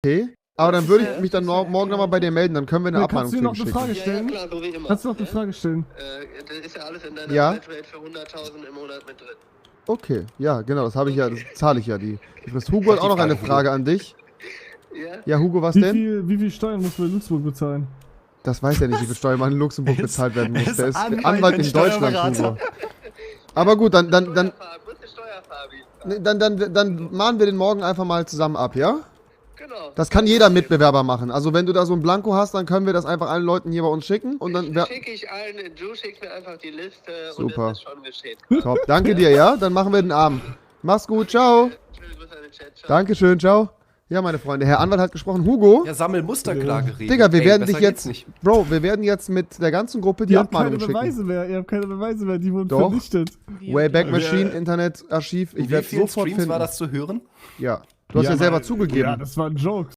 Okay. Aber dann würde ich mich dann morgen nochmal bei dir melden, dann können wir eine Kannst du dir noch eine Abmahnung Frage schicken. stellen? Ja, klar, so wie immer. Kannst du noch eine Frage stellen? Das ist ja alles in deiner Ja. Flatrate für 100.000 im Monat mit drin. Okay, ja, genau, das habe ich ja, das zahle ich ja die Frist. Hugo hat auch noch eine Frage an dich. Ja? Ja, Hugo, was Wie denn? viel Steuern muss man in Luxemburg bezahlen? Das weiß er nicht, wie viel Steuer man in Luxemburg bezahlt werden muss. Der ist Anwalt Anwalt in mit Deutschland, Steuerberater. Hugo. Aber gut, dann Steuerfabi. mahnen wir den morgen einfach mal zusammen ab, ja? Genau. Das kann jeder Mitbewerber machen. Also wenn du da so ein Blanko hast, dann können wir das einfach allen Leuten hier bei uns schicken und dann Schicke ich allen, du schickst mir einfach die Liste Super. und es ist schon geschehen. top. Danke dir, ja? Dann machen wir den Abend. Mach's gut, ciao. Schöne Grüße an den Chat. Ciao. Dankeschön, ciao. Ja, meine Freunde, Herr Anwalt hat gesprochen. Hugo, Ja, sammel Musterklage reden. Digga, wir Ey, werden besser dich geht's jetzt, nicht. Bro, wir werden jetzt mit der ganzen Gruppe die Ihr habt keine Abmahnung schicken. Beweise mehr, die wurden Doch. vernichtet. Wayback Machine, Internetarchiv. Ich Wie werde vielen sofort Streams finden. war das zu hören? Ja. Du hast ja selber zugegeben. Ja, das war ein Joke.